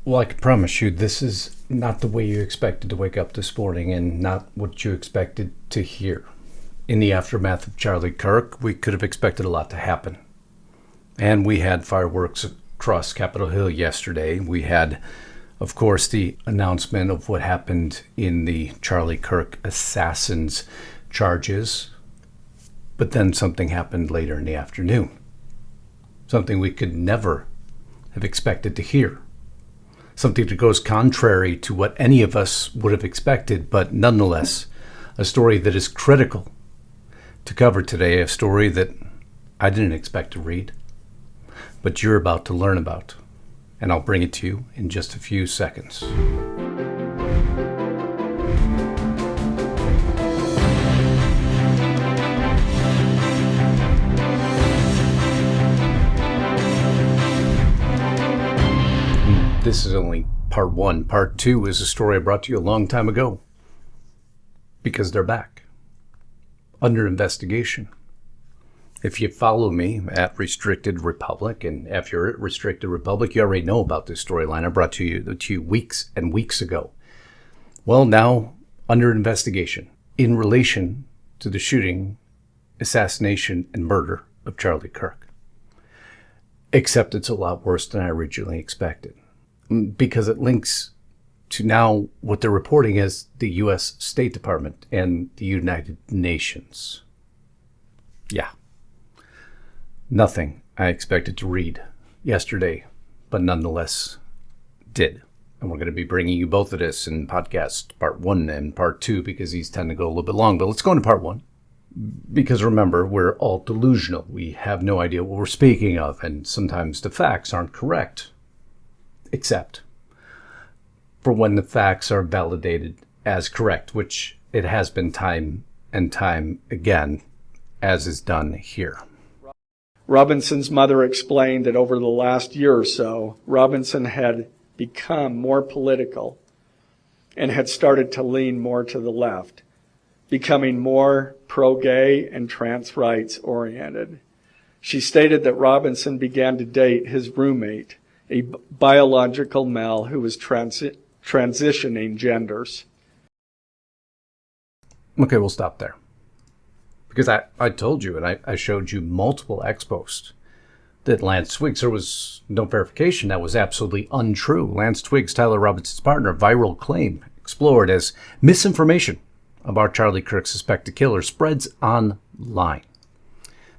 Well, I can promise you this is not the way you expected to wake up this morning and not what you expected to hear. In the aftermath of Charlie Kirk, we could have expected a lot to happen. And we had fireworks across Capitol Hill yesterday. We had, of course, the announcement of what happened in the Charlie Kirk assassins charges. But then something happened later in the afternoon. Something we could never have expected to hear. Something that goes contrary to what any of us would have expected, but nonetheless, a story that is critical to cover today, a story that I didn't expect to read, but you're about to learn about, and I'll bring it to you in just a few seconds. This is only part one. Part two is a story I brought to you a long time ago. Because they're back. Under investigation. If you follow me at Restricted Republic, and if you're at Restricted Republic, you already know about this storyline I brought to you weeks and weeks ago. Well, now, under investigation, in relation to the shooting, assassination, and murder of Charlie Kirk. Except it's a lot worse than I originally expected. Because it links to now what they're reporting as the U.S. State Department and the United Nations. Yeah. Nothing I expected to read yesterday, but nonetheless did. And we're going to be bringing you both of this in podcast part one and part two because these tend to go a little bit long. But let's go into part one. Because remember, we're all delusional. We have no idea what we're speaking of, and sometimes the facts aren't correct. Except for when the facts are validated as correct, which it has been time and time again, as is done here. Robinson's mother explained that over the last year or so, Robinson had become more political and had started to lean more to the left, becoming more pro-gay and trans rights oriented. She stated that Robinson began to date his roommate, a biological male who was transitioning genders. Okay, we'll stop there. Because I told you, and I showed you multiple expos that Lance Twiggs, there was no verification. That was absolutely untrue. Lance Twiggs, Tyler Robinson's partner, viral claim explored as misinformation about Charlie Kirk's suspected killer spreads online.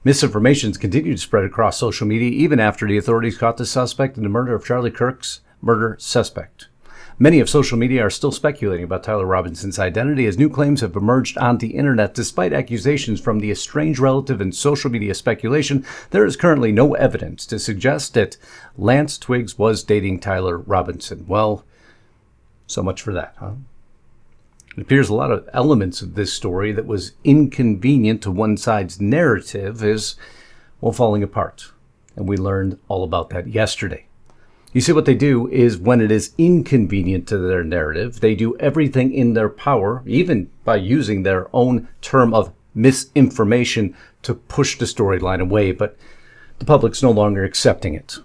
Misinformations continued to spread across social media even after the authorities caught the suspect in the murder of Charlie Kirk's murder suspect. Many of social media are still speculating about Tyler Robinson's identity as new claims have emerged on the internet. Despite accusations from the estranged relative and social media speculation, there is currently no evidence to suggest that Lance Twiggs was dating Tyler Robinson. Well, so much for that, huh? It appears a lot of elements of this story that was inconvenient to one side's narrative is, well, falling apart. And we learned all about that yesterday. You see, what they do is when it is inconvenient to their narrative, they do everything in their power, even by using their own term of misinformation, to push the storyline away, but the public's no longer accepting it.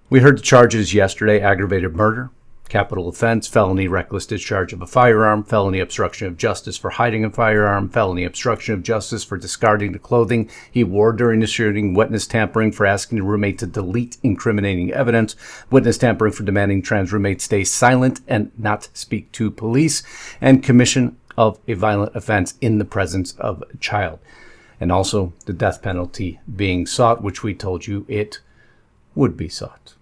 We heard the charges yesterday: aggravated murder, capital offense, felony reckless discharge of a firearm, felony obstruction of justice for hiding a firearm, felony obstruction of justice for discarding the clothing he wore during the shooting, witness tampering for asking the roommate to delete incriminating evidence, witness tampering for demanding trans roommate stay silent and not speak to police, and commission of a violent offense in the presence of a child. And also the death penalty being sought, which we told you it would be sought.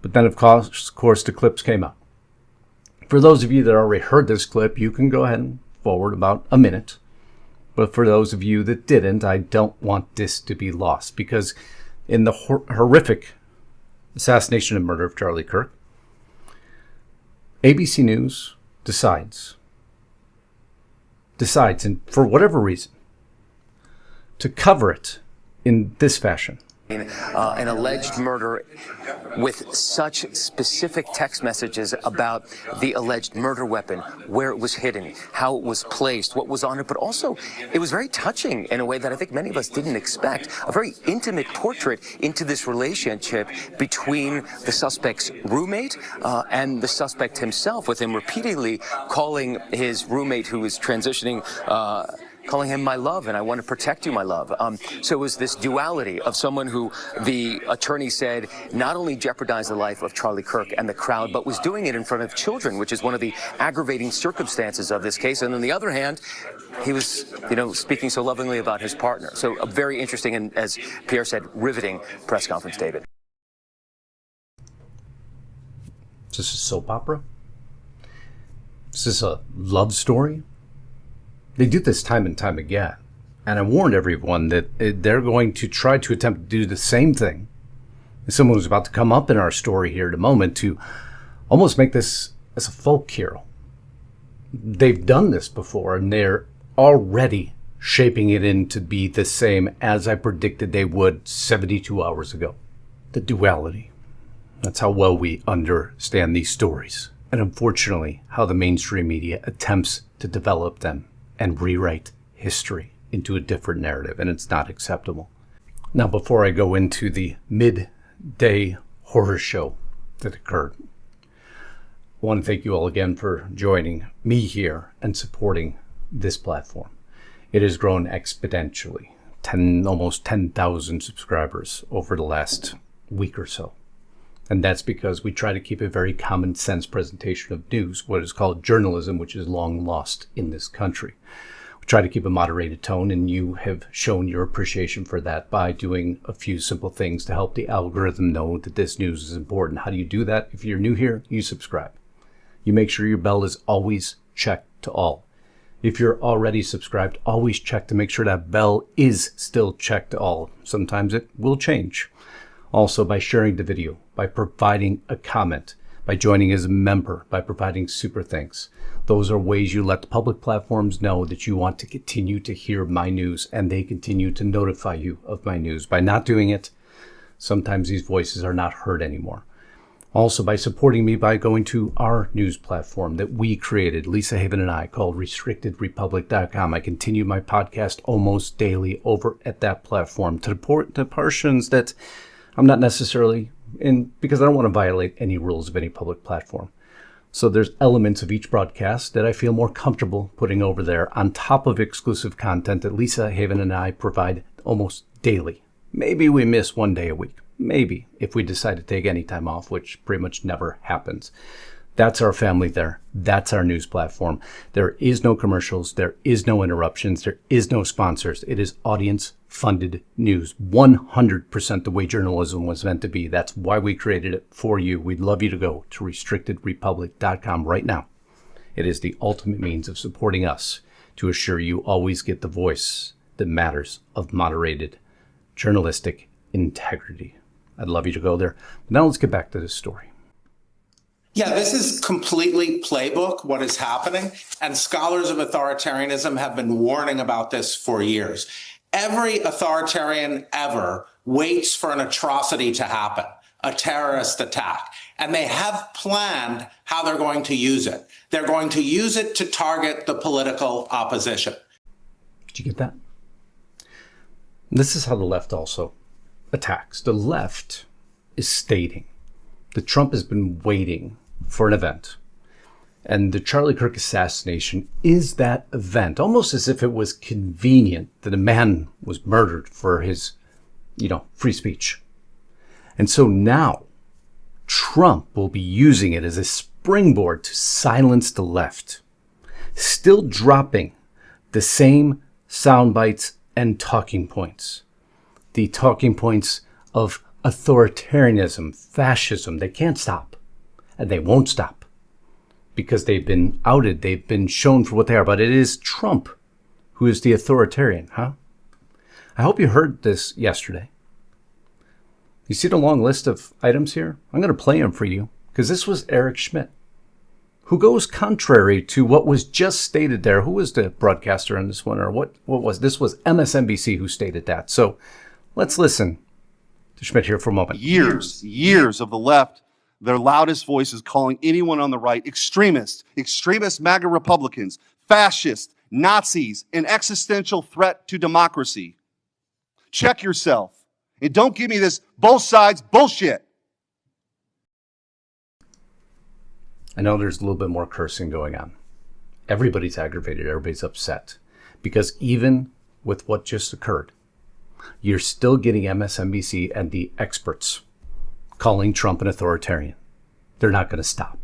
But then, of course, the clips came out. For those of you that already heard this clip, you can go ahead and forward about a minute. But for those of you that didn't, I don't want this to be lost. Because in the horrific assassination and murder of Charlie Kirk, ABC News decides, and for whatever reason, to cover it in this fashion. An alleged murder with such specific text messages about the alleged murder weapon, where it was hidden, how it was placed, what was on it, but also it was very touching in a way that I think many of us didn't expect. A very intimate portrait into this relationship between the suspect's roommate and the suspect himself, with him repeatedly calling his roommate, who is transitioning, calling him my love, and I want to protect you, my love. So it was this duality of someone who the attorney said not only jeopardized the life of Charlie Kirk and the crowd, but was doing it in front of children, which is one of the aggravating circumstances of this case. And on the other hand, he was, speaking so lovingly about his partner. So a very interesting and, as Pierre said, riveting press conference, David. Is this a soap opera? Is this a love story? They do this time and time again. And I warned everyone that they're going to try to attempt to do the same thing. Someone who's about to come up in our story here in a moment to almost make this as a folk hero. They've done this before, and they're already shaping it in to be the same as I predicted they would 72 hours ago. The duality. That's how well we understand these stories. And unfortunately, how the mainstream media attempts to develop them and rewrite history into a different narrative, and it's not acceptable. Now, before I go into the midday horror show that occurred, I want to thank you all again for joining me here and supporting this platform. It has grown exponentially, almost 10,000 subscribers over the last week or so. And that's because we try to keep a very common sense presentation of news, what is called journalism, which is long lost in this country. We try to keep a moderated tone, and you have shown your appreciation for that by doing a few simple things to help the algorithm know that this news is important. How do you do that? If you're new here, you subscribe. You make sure your bell is always checked to all. If you're already subscribed, always check to make sure that bell is still checked to all. Sometimes it will change. Also, by sharing the video, by providing a comment, by joining as a member, by providing super thanks. Those are ways you let the public platforms know that you want to continue to hear my news, and they continue to notify you of my news. By not doing it, sometimes these voices are not heard anymore. Also, by supporting me by going to our news platform that we created, Lisa Haven and I, called RestrictedRepublic.com. I continue my podcast almost daily over at that platform to report the portions that I'm not necessarily in, because I don't want to violate any rules of any public platform. So there's elements of each broadcast that I feel more comfortable putting over there on top of exclusive content that Lisa Haven and I provide almost daily. Maybe we miss one day a week. Maybe, if we decide to take any time off, which pretty much never happens. That's our family there. That's our news platform. There is no commercials. There is no interruptions. There is no sponsors. It is audience-funded news. 100% the way journalism was meant to be. That's why we created it for you. We'd love you to go to restrictedrepublic.com right now. It is the ultimate means of supporting us to assure you always get the voice that matters of moderated journalistic integrity. I'd love you to go there. Now let's get back to this story. Yeah, this is completely playbook, what is happening. And scholars of authoritarianism have been warning about this for years. Every authoritarian ever waits for an atrocity to happen, a terrorist attack, and they have planned how they're going to use it. They're going to use it to target the political opposition. Did you get that? This is how the left also attacks. The left is stating that Trump has been waiting for an event. And the Charlie Kirk assassination is that event, almost as if it was convenient that a man was murdered for his, free speech. And so now Trump will be using it as a springboard to silence the left, still dropping the same sound bites and talking points. The talking points of authoritarianism, fascism. They can't stop. And they won't stop because they've been outed. They've been shown for what they are. But it is Trump who is the authoritarian, huh? I hope you heard this yesterday. You see the long list of items here? I'm going to play them for you because this was Eric Schmidt, who goes contrary to what was just stated there. Who was the broadcaster on this one? Or what was this? Was MSNBC who stated that. So let's listen Schmidt here for a moment. Years of the left, their loudest voices calling anyone on the right extremist MAGA Republicans, fascists, Nazis, an existential threat to democracy. Check yourself. And don't give me this both sides bullshit. I know there's a little bit more cursing going on. Everybody's aggravated. Everybody's upset. Because even with what just occurred, you're still getting MSNBC and the experts calling Trump an authoritarian. They're not going to stop.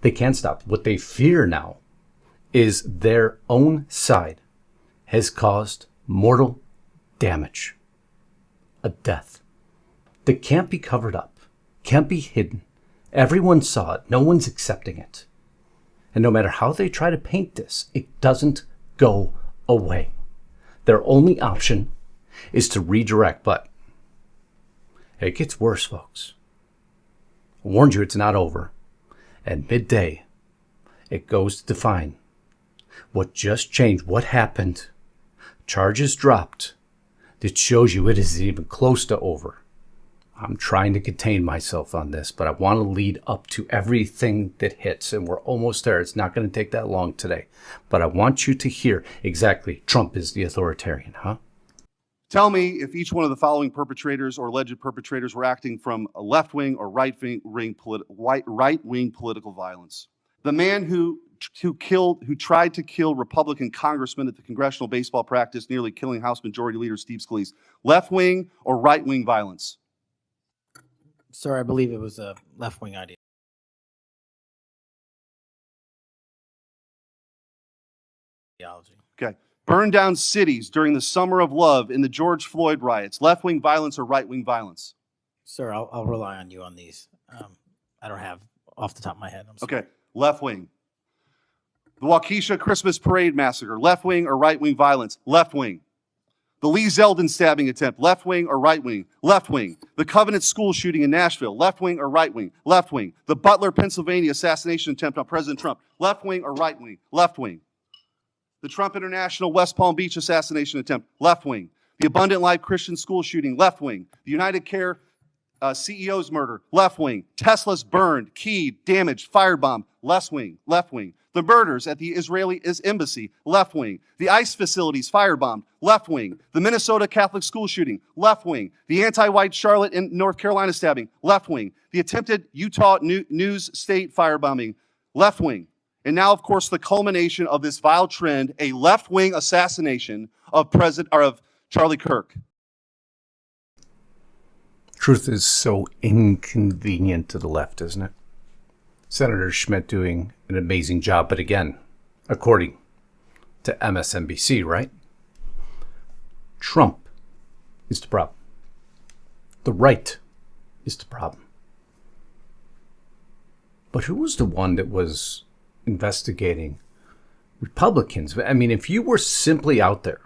They can't stop. What they fear now is their own side has caused mortal damage, a death that can't be covered up, can't be hidden. Everyone saw it. No one's accepting it. And no matter how they try to paint this, it doesn't go away. Their only option is to redirect, but it gets worse, folks. I warned you it's not over. At midday, it goes to define what just changed, what happened. Charges dropped. That shows you it isn't even close to over. I'm trying to contain myself on this, but I want to lead up to everything that hits, and we're almost there. It's not going to take that long today. But I want you to hear exactly Trump is the authoritarian, huh? Tell me if each one of the following perpetrators or alleged perpetrators were acting from a left-wing or right-wing political violence. The man who tried to kill Republican congressman at the congressional baseball practice, nearly killing House Majority Leader Steve Scalise. Left-wing or right-wing violence? Sir, I believe it was a left-wing idea. Okay. Burn down cities during the Summer of Love in the George Floyd riots. Left-wing violence or right-wing violence? Sir, I'll rely on you on these. I don't have off the top of my head. I'm sorry. Okay. Left-wing. The Waukesha Christmas Parade massacre. Left-wing or right-wing violence? Left-wing. The Lee Zeldin stabbing attempt. Left-wing or right-wing? Left-wing. The Covenant school shooting in Nashville. Left-wing or right-wing? Left-wing. The Butler, Pennsylvania assassination attempt on President Trump. Left-wing or right-wing? Left-wing. The Trump International West Palm Beach assassination attempt, left wing. The Abundant Life Christian school shooting, left wing. The United Care CEO's murder, left wing. Tesla's burned, keyed, damaged, firebombed, left wing, left wing. The murders at the Israeli embassy, left wing. The ICE facilities firebombed, left wing. The Minnesota Catholic school shooting, left wing. The anti-white Charlotte and North Carolina stabbing, left wing. The attempted Utah News State firebombing, left wing. And now, of course, the culmination of this vile trend, a left-wing assassination of Charlie Kirk. Truth is so inconvenient to the left, isn't it? Senator Schmidt doing an amazing job, but again, according to MSNBC, right? Trump is the problem. The right is the problem. But who was the one that was investigating Republicans? I mean, if you were simply out there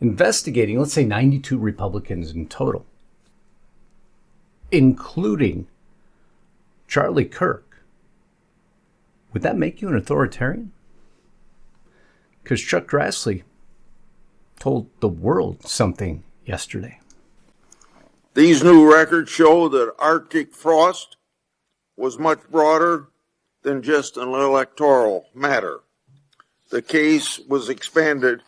investigating, let's say 92 Republicans in total, including Charlie Kirk, would that make you an authoritarian? Because Chuck Grassley told the world something yesterday. These new records show that Arctic frost was much broader than just an electoral matter. The case was expanded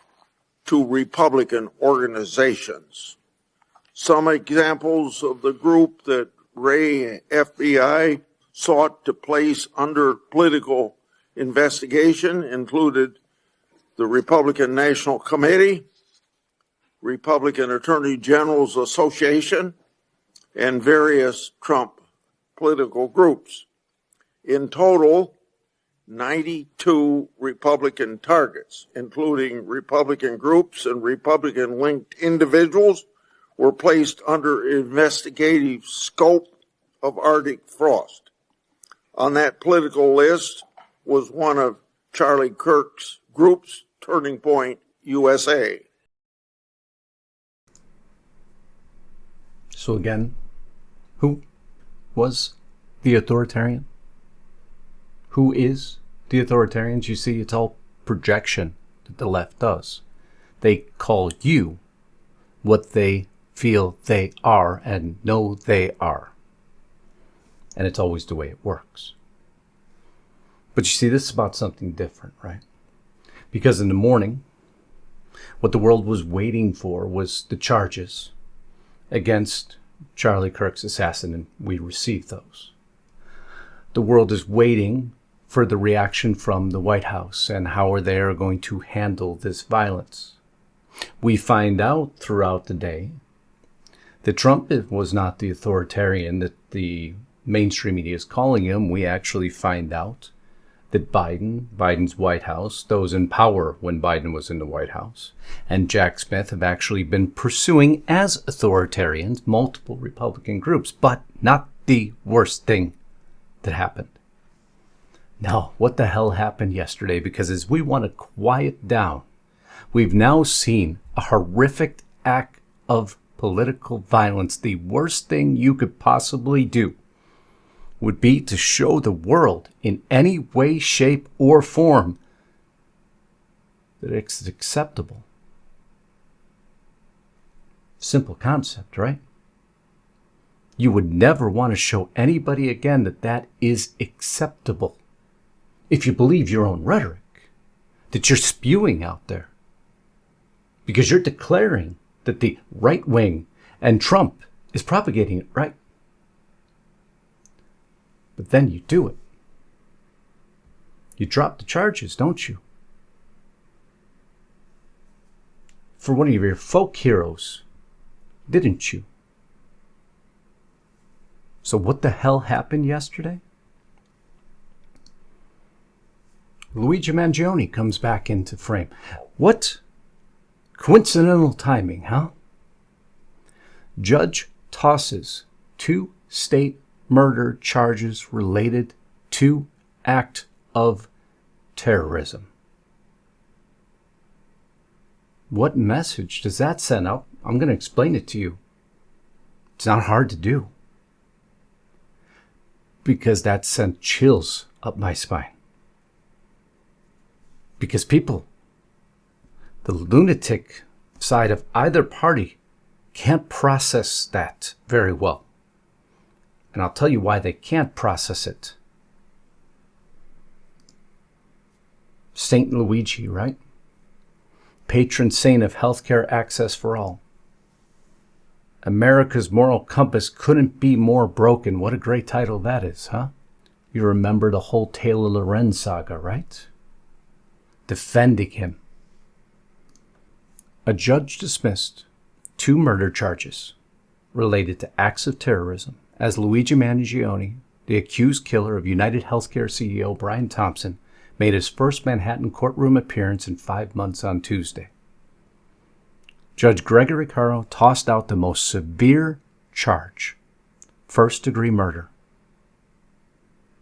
to Republican organizations. Some examples of the group that Ray FBI sought to place under political investigation included the Republican National Committee, Republican Attorney General's Association, and various Trump political groups. In total, 92 Republican targets, including Republican groups and Republican-linked individuals, were placed under investigative scope of Arctic frost. On that political list was one of Charlie Kirk's groups, Turning Point USA. So again, who was the authoritarian? Who is the authoritarians? You see, it's all projection that the left does. They call you what they feel they are and know they are. And it's always the way it works. But you see, this is about something different, right? Because in the morning, what the world was waiting for was the charges against Charlie Kirk's assassin, and we received those. The world is waiting for the reaction from the White House and how they are going to handle this violence. We find out throughout the day that Trump was not the authoritarian that the mainstream media is calling him. We actually find out that Biden's White House, those in power when Biden was in the White House, and Jack Smith have actually been pursuing as authoritarians multiple Republican groups, but not the worst thing that happened. Now, what the hell happened yesterday? Because as we want to quiet down, we've now seen a horrific act of political violence. The worst thing you could possibly do would be to show the world in any way, shape, or form that it's acceptable. Simple concept, right? You would never want to show anybody again that that is acceptable. If you believe your own rhetoric that you're spewing out there, because you're declaring that the right wing and Trump is propagating it, right? But then you do it. You drop the charges, don't you? For one of your folk heroes, didn't you? So what the hell happened yesterday? Luigi Mangioni comes back into frame. What coincidental timing, huh? Judge tosses 2 state murder charges related to act of terrorism. What message does that send out? I'm going to explain it to you. It's not hard to do. Because that sent chills up my spine. Because people, the lunatic side of either party, can't process that very well. And I'll tell you why they can't process it. Saint Luigi, right? Patron saint of healthcare access for all. America's moral compass couldn't be more broken. What a great title that is, huh? You remember the whole Taylor Lorenz saga, right? Defending him. A judge dismissed 2 murder charges related to acts of terrorism as Luigi Mangioni, the accused killer of United Healthcare CEO Brian Thompson, made his first Manhattan courtroom appearance in 5 months on Tuesday. Judge Gregory Caro tossed out the most severe charge, first-degree murder,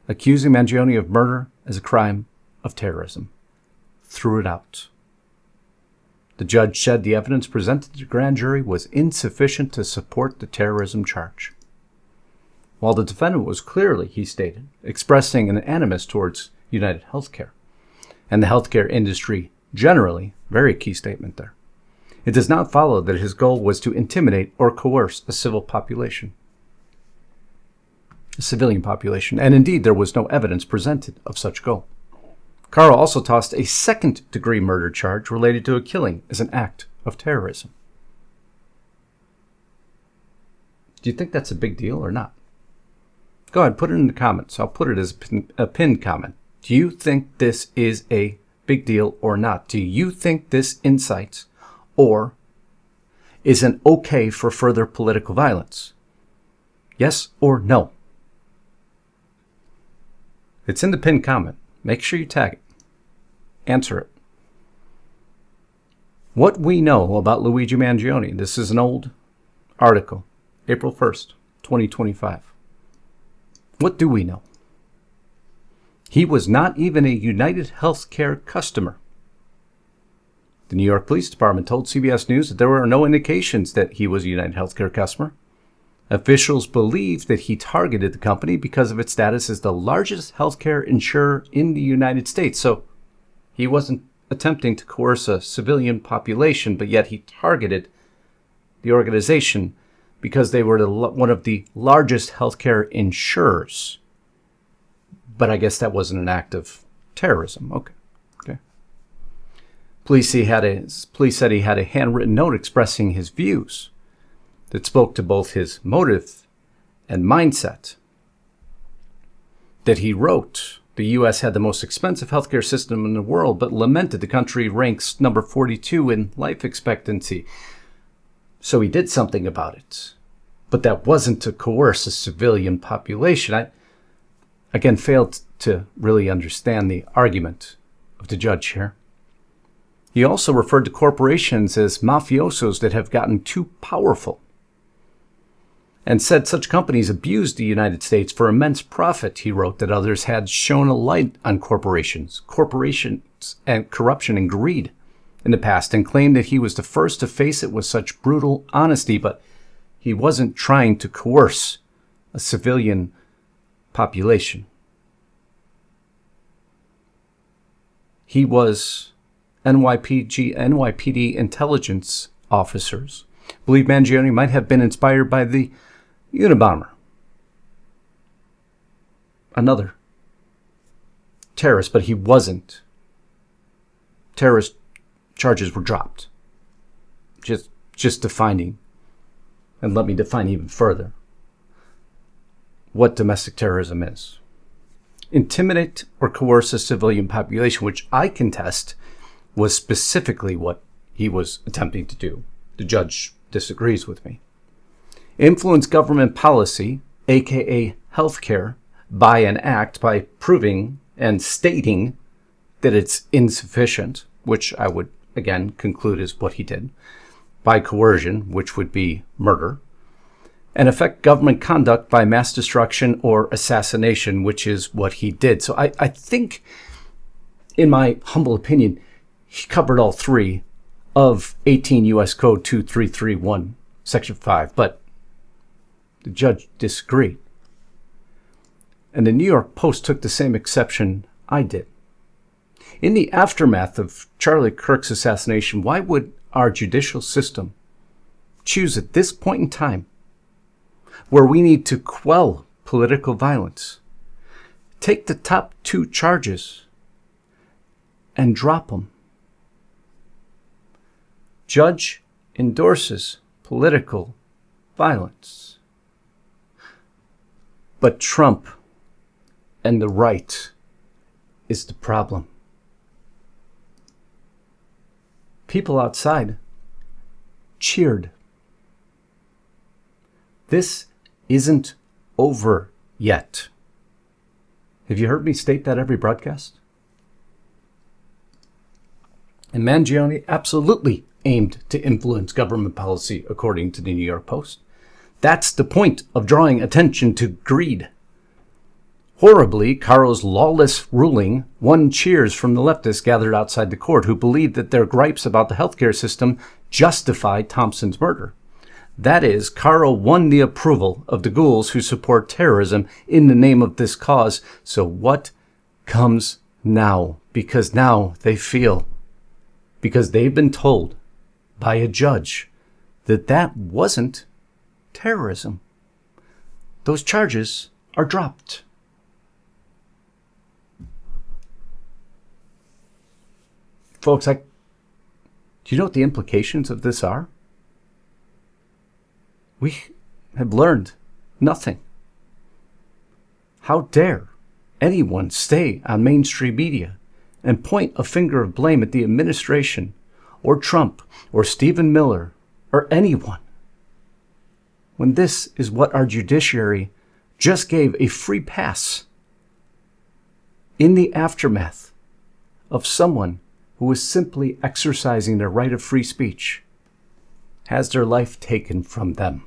accusing Mangioni of murder as a crime of terrorism. Threw it out. The judge said the evidence presented to the grand jury was insufficient to support the terrorism charge. While the defendant was clearly, he stated, expressing an animus towards United Healthcare and the healthcare industry generally, very key statement there, it does not follow that his goal was to intimidate or coerce a civilian population. And indeed, there was no evidence presented of such goal. Caro also tossed a second-degree murder charge related to a killing as an act of terrorism. Do you think that's a big deal or not? Go ahead, put it in the comments. I'll put it as a pinned comment. Do you think this is a big deal or not? Do you think this incites or is an okay for further political violence? Yes or no? It's in the pinned comment. Make sure you tag it. Answer it. What we know about Luigi Mangioni. This is an old article, April 1st, 2025. What do we know? He was not even a United Healthcare customer. The New York Police Department told CBS News that there were no indications that he was a United Healthcare customer. Officials believe that he targeted the company because of its status as the largest healthcare insurer in the United States. So he wasn't attempting to coerce a civilian population, but yet he targeted the organization, because they were one of the largest healthcare insurers. But I guess that wasn't an act of terrorism. Okay. Police said he had a handwritten note expressing his views that spoke to both his motive and mindset. That he wrote, the U.S. had the most expensive healthcare system in the world, but lamented the country ranks number 42 in life expectancy. So he did something about it. But that wasn't to coerce a civilian population. I, again, failed to really understand the argument of the judge here. He also referred to corporations as mafiosos that have gotten too powerful, and said such companies abused the United States for immense profit. He wrote that others had shone a light on corporations and corruption and greed in the past, and claimed that he was the first to face it with such brutal honesty, but he wasn't trying to coerce a civilian population. He was NYPD intelligence officers believe Mangioni might have been inspired by the Unabomber, another terrorist, but he wasn't. Terrorist charges were dropped. Just defining, and let me define even further, what domestic terrorism is. Intimidate or coerce a civilian population, which I contest was specifically what he was attempting to do. The judge disagrees with me. Influence government policy, aka healthcare, by an act by proving and stating that it's insufficient, which I would again conclude is what he did, by coercion, which would be murder, and affect government conduct by mass destruction or assassination, which is what he did. So I think, in my humble opinion, he covered all three of 18 U.S. Code 2331, Section 5, but the judge disagreed. And the New York Post took the same exception I did. In the aftermath of Charlie Kirk's assassination, why would our judicial system choose at this point in time, where we need to quell political violence, take the top two charges and drop them? Judge endorses political violence. But Trump and the right is the problem. People outside cheered. This isn't over yet. Have you heard me state that every broadcast? And Mangioni absolutely aimed to influence government policy, according to the New York Post. That's the point of drawing attention to greed. Horribly, Caro's lawless ruling won cheers from the leftists gathered outside the court, who believed that their gripes about the healthcare system justified Thompson's murder. That is, Caro won the approval of the ghouls who support terrorism in the name of this cause. So what comes now? Because now they feel, because they've been told by a judge that that wasn't terrorism, those charges are dropped. Folks, do you know what the implications of this are? We have learned nothing. How dare anyone stay on mainstream media and point a finger of blame at the administration or Trump or Stephen Miller or anyone, when this is what our judiciary just gave a free pass in the aftermath of someone who was simply exercising their right of free speech, has their life taken from them.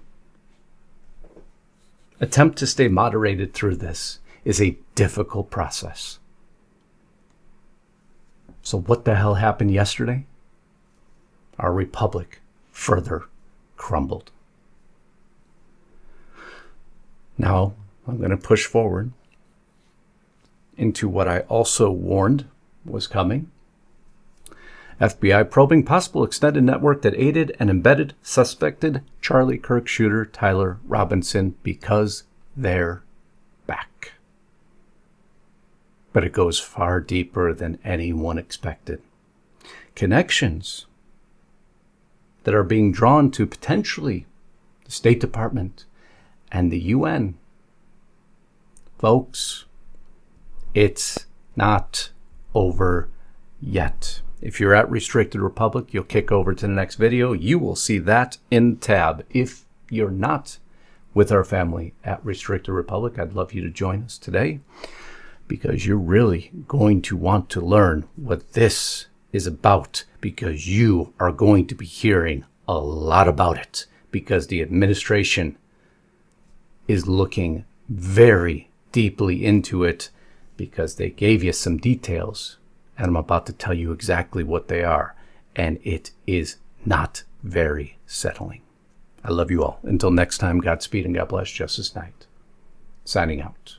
Attempt to stay moderated through this is a difficult process. So what the hell happened yesterday? Our republic further crumbled. Now I'm going to push forward into what I also warned was coming. FBI probing possible extended network that aided and embedded suspected Charlie Kirk shooter Tyler Robinson because they're back. But it goes far deeper than anyone expected. Connections that are being drawn to potentially the State Department and the UN. Folks, it's not over yet. If you're at Restricted Republic, you'll kick over to the next video. You will see that in tab. If you're not with our family at Restricted Republic, I'd love you to join us today, because you're really going to want to learn what this is about, because you are going to be hearing a lot about it, because the administration is looking very deeply into it, because they gave you some details, and I'm about to tell you exactly what they are, and it is not very settling. I love you all. Until next time, Godspeed and God bless. Justus Knight, signing out.